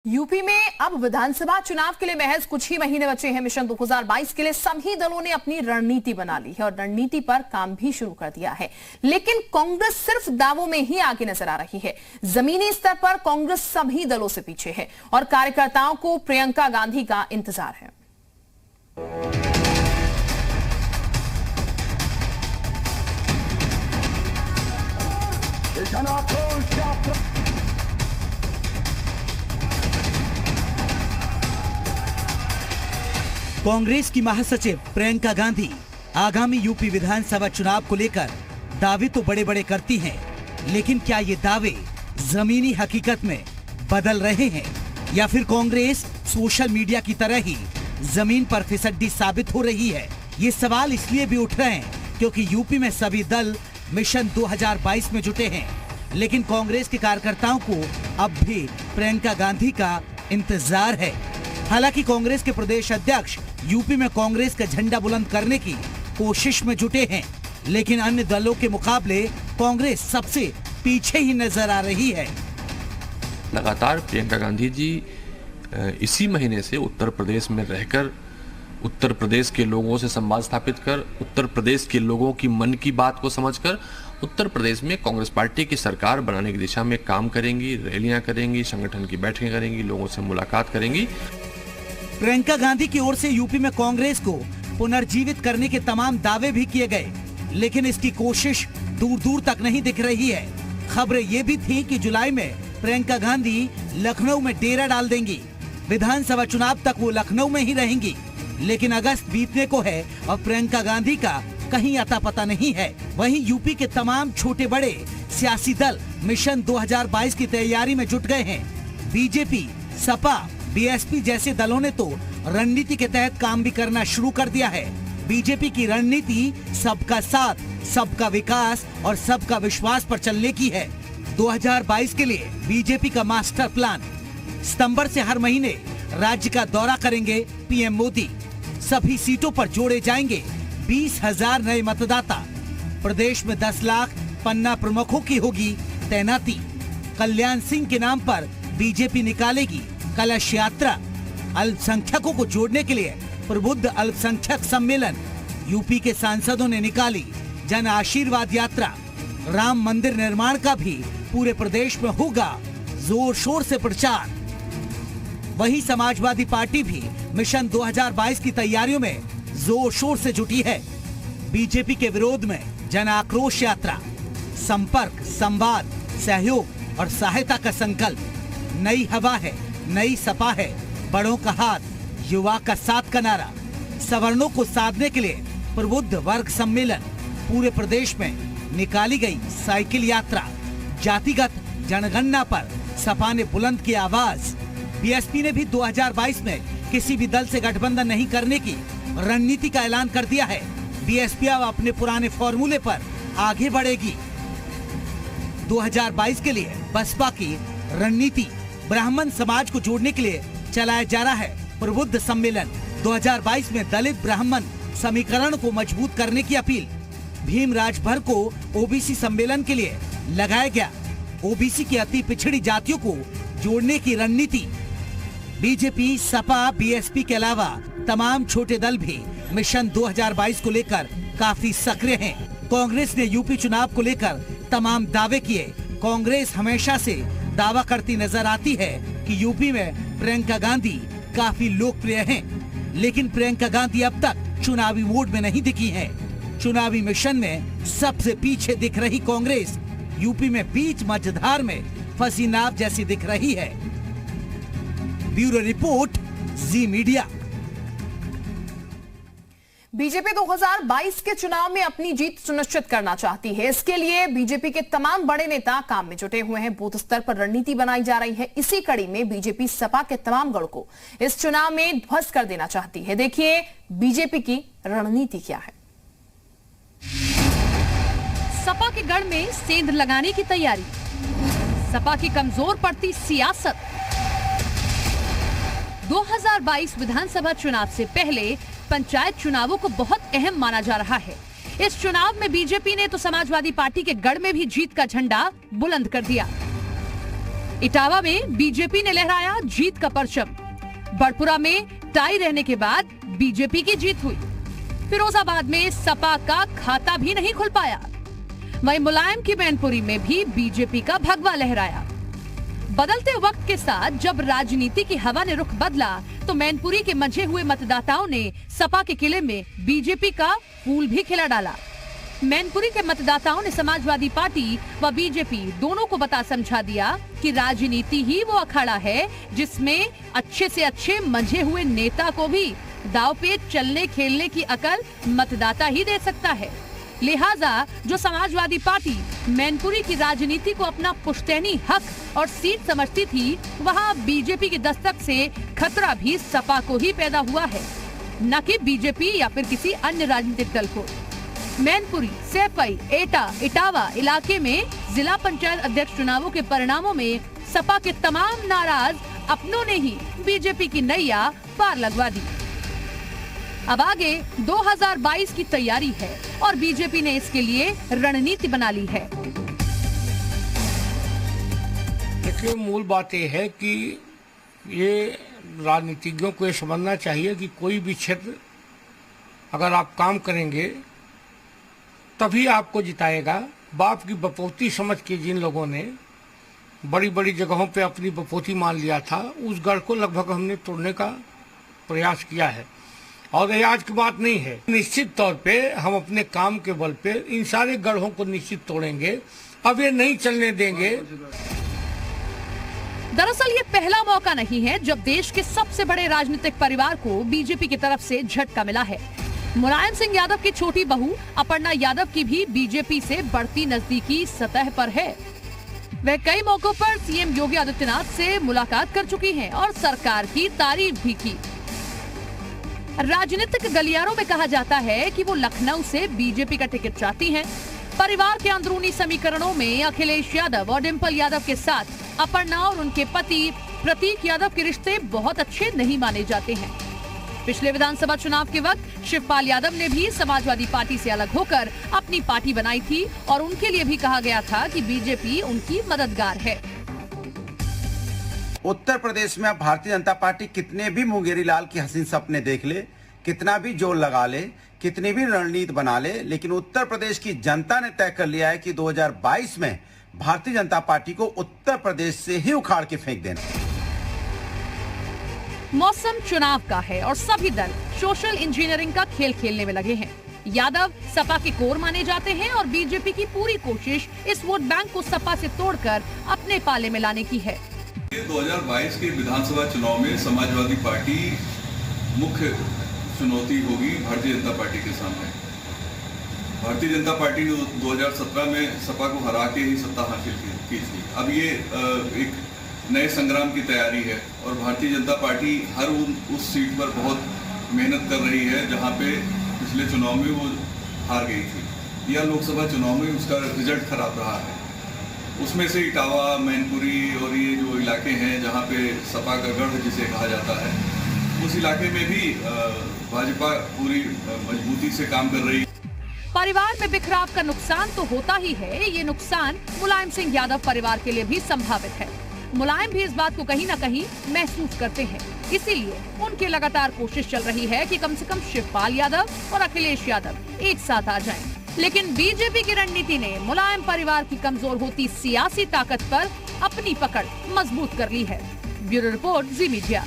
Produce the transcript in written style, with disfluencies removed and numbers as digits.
UP में अब विधानसभा चुनाव के लिए महज कुछ ही महीने बचे हैं। मिशन 2022 के लिए सभी दलों ने अपनी रणनीति बना ली है और रणनीति पर काम भी शुरू कर दिया है। लेकिन कांग्रेस सिर्फ दावों में ही आगे नजर आ रही है। जमीनी स्तर पर कांग्रेस सभी दलों से पीछे है और कार्यकर्ताओं को प्रियंका गांधी का इंतजार है। कांग्रेस की महासचिव प्रियंका गांधी आगामी यूपी विधानसभा चुनाव को लेकर दावे तो बड़े बड़े करती हैं, लेकिन क्या ये दावे जमीनी हकीकत में बदल रहे हैं या फिर कांग्रेस सोशल मीडिया की तरह ही जमीन पर फिसड्डी साबित हो रही है? ये सवाल इसलिए भी उठ रहे हैं क्योंकि यूपी में सभी दल मिशन 2022 में जुटे हैं, लेकिन कांग्रेस के कार्यकर्ताओं को अब भी प्रियंका गांधी का इंतजार है। हालांकि कांग्रेस के प्रदेश अध्यक्ष यूपी में कांग्रेस का झंडा बुलंद करने की कोशिश में जुटे हैं, लेकिन अन्य दलों के मुकाबले कांग्रेस सबसे पीछे ही नजर आ रही है। लगातार प्रियंका गांधी जी इसी महीने से उत्तर प्रदेश में रहकर उत्तर प्रदेश के लोगों से संवाद स्थापित कर, उत्तर प्रदेश के लोगों की मन की बात को समझकर उत्तर प्रदेश में कांग्रेस पार्टी की सरकार बनाने की दिशा में काम करेंगी, रैलियां करेंगी, संगठन की बैठकें करेंगी, लोगों से मुलाकात करेंगी। प्रियंका गांधी की ओर से यूपी में कांग्रेस को पुनर्जीवित करने के तमाम दावे भी किए गए, लेकिन इसकी कोशिश दूर दूर तक नहीं दिख रही है। खबरें ये भी थी कि जुलाई में प्रियंका गांधी लखनऊ में डेरा डाल देंगी, विधानसभा चुनाव तक वो लखनऊ में ही रहेंगी, लेकिन अगस्त बीतने को है और प्रियंका गांधी का कहीं अता पता नहीं है। वहीं यूपी के तमाम छोटे बड़े सियासी दल मिशन 2022 की तैयारी में जुट गए हैं। बीजेपी, सपा, बीएसपी जैसे दलों ने तो रणनीति के तहत काम भी करना शुरू कर दिया है। बीजेपी की रणनीति सबका साथ, सबका विकास और सबका विश्वास पर चलने की है। 2022 के लिए बीजेपी का मास्टर प्लान, सितंबर से हर महीने राज्य का दौरा करेंगे पीएम मोदी। सभी सीटों पर जोड़े जाएंगे 20,000 नए मतदाता। प्रदेश में 10 लाख पन्ना प्रमुखों की होगी तैनाती। कल्याण सिंह के नाम पर बीजेपी निकालेगी कलश यात्रा। अल्पसंख्यकों को जोड़ने के लिए प्रबुद्ध अल्पसंख्यक सम्मेलन। यूपी के सांसदों ने निकाली जन आशीर्वाद यात्रा। राम मंदिर निर्माण का भी पूरे प्रदेश में होगा जोर शोर से प्रचार। वहीं समाजवादी पार्टी भी मिशन 2022 की तैयारियों में जोर शोर से जुटी है। बीजेपी के विरोध में जन आक्रोश यात्रा, संपर्क, संवाद, सहयोग और सहायता का संकल्प। नई हवा है, नई सपा है, बड़ों का हाथ, युवा का साथ का नारा। सवर्णों को साधने के लिए प्रबुद्ध वर्ग सम्मेलन। पूरे प्रदेश में निकाली गई साइकिल यात्रा। जातिगत जनगणना पर सपा ने बुलंद की आवाज। बीएसपी ने भी 2022 में किसी भी दल से गठबंधन नहीं करने की रणनीति का ऐलान कर दिया है। बीएसपी अब अपने पुराने फॉर्मूले पर आगे बढ़ेगी। 2022 के लिए बसपा की रणनीति ब्राह्मण समाज को जोड़ने के लिए चलाया जा रहा है प्रबुद्ध सम्मेलन। 2022 में दलित ब्राह्मण समीकरण को मजबूत करने की अपील। भीम राजभर को ओबीसी सम्मेलन के लिए लगाया गया। ओबीसी की अति पिछड़ी जातियों को जोड़ने की रणनीति। बीजेपी, सपा, बीएसपी के अलावा तमाम छोटे दल भी मिशन 2022 को लेकर काफी सक्रिय हैं। कांग्रेस ने यूपी चुनाव को लेकर तमाम दावे किए। कांग्रेस हमेशा से दावा करती नजर आती है कि यूपी में प्रियंका गांधी काफी लोकप्रिय हैं, लेकिन प्रियंका गांधी अब तक चुनावी मोड में नहीं दिखी हैं। चुनावी मिशन में सबसे पीछे दिख रही कांग्रेस यूपी में बीच मझधार में फंसी नाव जैसी दिख रही है। ब्यूरो रिपोर्ट, जी मीडिया। बीजेपी 2022 के चुनाव में अपनी जीत सुनिश्चित करना चाहती है। इसके लिए बीजेपी के तमाम बड़े नेता काम में जुटे हुए हैं। बूथ स्तर पर रणनीति बनाई जा रही है। इसी कड़ी में बीजेपी सपा के तमाम गढ़ को इस चुनाव में ध्वस्त कर देना चाहती है। देखिए बीजेपी की रणनीति क्या है। सपा के गढ़ में सेंध लगाने की तैयारी। सपा की कमजोर पड़ती सियासत। 2022 विधानसभा चुनाव से पहले पंचायत चुनावों को बहुत अहम माना जा रहा है। इस चुनाव में बीजेपी ने तो समाजवादी पार्टी के गढ़ में भी जीत का झंडा बुलंद कर दिया। इटावा में बीजेपी ने लहराया जीत का परचम। बड़पुरा में टाई रहने के बाद बीजेपी की जीत हुई। फिरोजाबाद में सपा का खाता भी नहीं खुल पाया। वहीं मुलायम की मैनपुरी में भी बीजेपी का भगवा लहराया। बदलते वक्त के साथ जब राजनीति की हवा ने रुख बदला तो मैनपुरी के मंझे हुए मतदाताओं ने सपा के किले में बीजेपी का फूल भी खिला डाला। मैनपुरी के मतदाताओं ने समाजवादी पार्टी व बीजेपी दोनों को बता समझा दिया कि राजनीति ही वो अखाड़ा है जिसमें अच्छे से अच्छे मंझे हुए नेता को भी दाव पे चलने खेलने की अकल मतदाता ही दे सकता है। लिहाजा जो समाजवादी पार्टी मैनपुरी की राजनीति को अपना पुश्तैनी हक और सीट समझती थी, वहां बीजेपी की दस्तक से खतरा भी सपा को ही पैदा हुआ है, न कि बीजेपी या फिर किसी अन्य राजनीतिक दल को। मैनपुरी, सैफई, एटा, इटावा इलाके में जिला पंचायत अध्यक्ष चुनावों के परिणामों में सपा के तमाम नाराज अपनों ने ही बीजेपी की नैया पार लगवा दी। अब आगे 2022 की तैयारी है और बीजेपी ने इसके लिए रणनीति बना ली है। देखिए, मूल बात यह है कि ये राजनीतिज्ञों को ये समझना चाहिए कि कोई भी क्षेत्र अगर आप काम करेंगे तभी आपको जिताएगा। बाप की बपोती समझ के जिन लोगों ने बड़ी बड़ी जगहों पे अपनी बपोती मान लिया था, उस गढ़ को लगभग हमने तोड़ने का प्रयास किया है। और ये आज की बात नहीं है। निश्चित तौर पे हम अपने काम के बल पे इन सारे गढ़ों को निश्चित तोड़ेंगे। अब ये नहीं चलने देंगे। दरअसल ये पहला मौका नहीं है जब देश के सबसे बड़े राजनीतिक परिवार को बीजेपी की तरफ से झटका मिला है। मुलायम सिंह यादव की छोटी बहू अपर्णा यादव की भी बीजेपी से बढ़ती नजदीकी सतह पर है। वह कई मौकों पर सीएम योगी आदित्यनाथ से मुलाकात कर चुकी हैं और सरकार की तारीफ भी की। राजनीतिक गलियारों में कहा जाता है कि वो लखनऊ से बीजेपी का टिकट चाहती हैं। परिवार के अंदरूनी समीकरणों में अखिलेश यादव और डिंपल यादव के साथ अपर्णा और उनके पति प्रतीक यादव के रिश्ते बहुत अच्छे नहीं माने जाते हैं। पिछले विधानसभा चुनाव के वक्त शिवपाल यादव ने भी समाजवादी पार्टी से अलग होकर अपनी पार्टी बनाई थी और उनके लिए भी कहा गया था कि बीजेपी उनकी मददगार है। उत्तर प्रदेश में भारतीय जनता पार्टी कितने भी मुंगेरी लाल की हसीन सपने देख ले, कितना भी जोर लगा ले, कितनी भी रणनीति बना ले, लेकिन उत्तर प्रदेश की जनता ने तय कर लिया है कि 2022 में भारतीय जनता पार्टी को उत्तर प्रदेश से ही उखाड़ के फेंक देना। मौसम चुनाव का है और सभी दल सोशल इंजीनियरिंग का खेल खेलने में लगे हैं। यादव सपा के कोर माने जाते हैं और बीजेपी की पूरी कोशिश इस वोट बैंक को सपा से तोड़कर अपने पाले में लाने की है। 2022 के विधानसभा चुनाव में समाजवादी पार्टी मुख्य चुनौती होगी भारतीय जनता पार्टी के सामने। भारतीय जनता पार्टी ने 2017 में सपा को हरा के ही सत्ता हासिल की थी। अब ये एक नए संग्राम की तैयारी है और भारतीय जनता पार्टी हर उस सीट पर बहुत मेहनत कर रही है जहां पे पिछले चुनाव में वो हार गई थी या लोकसभा चुनाव में उसका रिजल्ट खराब रहा है। उसमें से इटावा, मैनपुरी और ये जो इलाके हैं जहां पे सपा का गढ़ जिसे कहा जाता है, उस इलाके में भी भाजपा पूरी मजबूती से काम कर रही है। परिवार में बिखराव का नुकसान तो होता ही है, ये नुकसान मुलायम सिंह यादव परिवार के लिए भी संभावित है। मुलायम भी इस बात को कहीं न कहीं महसूस करते हैं, इसीलिए उनकी लगातार कोशिश चल रही है कि कम से कम शिवपाल यादव और अखिलेश यादव एक साथ आ जाएं। लेकिन बीजेपी की रणनीति ने मुलायम परिवार की कमजोर होती सियासी ताकत पर अपनी पकड़ मजबूत कर ली है। ब्यूरो रिपोर्ट, जी मीडिया।